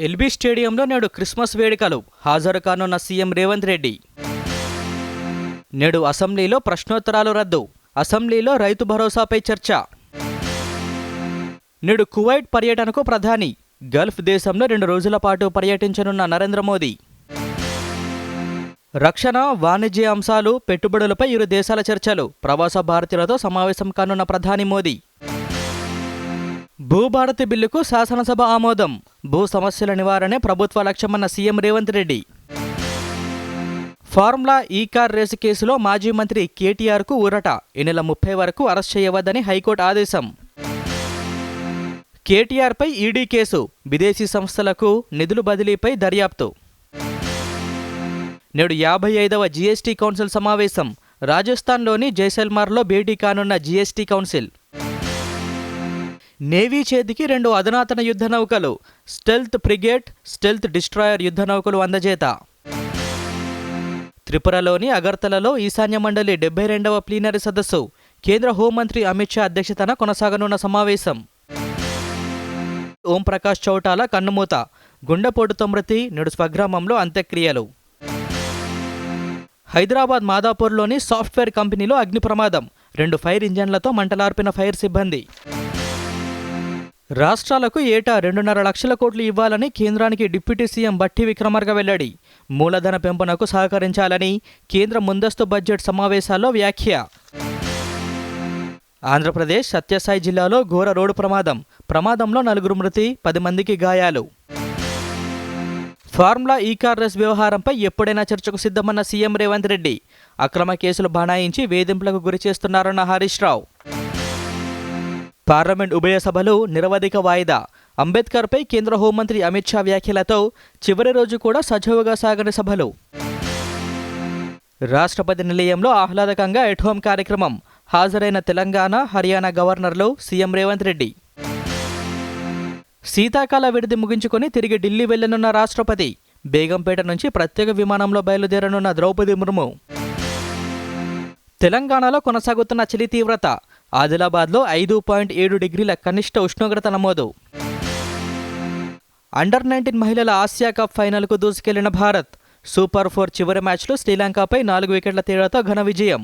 LB స్టేడియంలో నేడు Christmas వేడుకలు హాజరు కానున్న సీఎం రేవంత్ రెడ్డి. నేడు అసెంబ్లీలో ప్రశ్నోత్తరాలు రద్దు, అసెంబ్లీలో రైతు భరోసాపై చర్చ. నేడు కువైట్ పర్యటనకు ప్రధాని, గల్ఫ్ దేశంలో 2 రోజుల పాటు పర్యటించనున్న నరేంద్ర మోదీ. రక్షణ, వాణిజ్య అంశాలు, పెట్టుబడులపై ఇరు దేశాల చర్చలు, ప్రవాస భారతీయులతో సమావేశం కానున్న ప్రధాని మోదీ. భూభారతి బిల్లుకు శాసనసభ ఆమోదం, భూ సమస్యల నివారణే ప్రభుత్వ లక్ష్యమన్న సీఎం రేవంత్ రెడ్డి. ఫార్ములా ఈ కార్ రేసు కేసులో మాజీ మంత్రి కేటీఆర్కు ఊరట, ఈ నెల 30 వరకు అరెస్ట్ చేయవద్దని హైకోర్టు ఆదేశం. కేటీఆర్పై ఈడీ కేసు, విదేశీ సంస్థలకు నిధులు బదిలీపై దర్యాప్తు. నేడు 55వ జీఎస్టీ కౌన్సిల్ సమావేశం, రాజస్థాన్లోని జైసల్మార్లో భేటీ కానున్న జీఎస్టీ కౌన్సిల్. నేవీ చేతికి 2 అధునాతన యుద్ధ నౌకలు, స్టెల్త్ ఫ్రిగేట్, స్టెల్త్ డిస్ట్రాయర్ యుద్ధ నౌకలు అందజేత. త్రిపురలోని అగర్తలలో ఈశాన్య మండలి 72వ ప్లీనరీ సదస్సు, కేంద్ర హోంమంత్రి అమిత్ షా అధ్యక్షతన కొనసాగనున్న సమావేశం. ఓంప్రకాష్ చౌటాల కన్నుమూత, గుండెపోటుతో మృతి, నేడు స్వగ్రామంలో అంత్యక్రియలు. హైదరాబాద్ మాదాపూర్లోని సాఫ్ట్వేర్ కంపెనీలో అగ్ని ప్రమాదం, 2 ఫైర్ ఇంజన్లతో మంటలార్పిన ఫైర్ సిబ్బంది. రాష్ట్రాలకు ఏటా 2.5 లక్షల కోట్లు ఇవ్వాలని కేంద్రానికి డిప్యూటీ సీఎం బట్టి విక్రమార్క వెల్లడి, మూలధన పెంపునకు సహకరించాలని కేంద్ర ముందస్తు బడ్జెట్ సమావేశాల్లో వ్యాఖ్య. ఆంధ్రప్రదేశ్ సత్యసాయి జిల్లాలో ఘోర రోడ్డు ప్రమాదంలో 4 మృతి, 10 మందికి గాయాలు. ఫార్ములా ఈ కార్ రేస్ వ్యవహారంపై ఎప్పుడైనా చర్చకు సిద్ధమన్న సీఎం రేవంత్ రెడ్డి, అక్రమ కేసులు బనాయించి వేధింపులకు గురి చేస్తున్నారన్న హరీష్ రావు. పార్లమెంట్ ఉభయ సభలు నిరవధిక వాయిదా, అంబేద్కర్పై కేంద్ర హోంమంత్రి అమిత్ షా వ్యాఖ్యలతో చివరి రోజు కూడా సజావుగా సాగని సభలు. రాష్ట్రపతి నిలయంలో ఆహ్లాదకంగా ఎట్ హోం కార్యక్రమం, హాజరైన తెలంగాణ, హర్యానా గవర్నర్లు, సీఎం రేవంత్ రెడ్డి. శీతాకాల విడిది ముగించుకొని తిరిగి ఢిల్లీ వెళ్లనున్న రాష్ట్రపతి, బేగంపేట నుంచి ప్రత్యేక విమానంలో బయలుదేరనున్న ద్రౌపది ముర్ము. తెలంగాణలో కొనసాగుతున్న చలి తీవ్రత, ఆదిలాబాద్లో 5.7 డిగ్రీల కనిష్ట ఉష్ణోగ్రత నమోదు. అండర్-19 మహిళల ఆసియా కప్ ఫైనల్కు దూసుకెళ్లిన భారత్, సూపర్ 4 చివరి మ్యాచ్లో శ్రీలంకపై 4 వికెట్ల తేడాతో ఘన విజయం.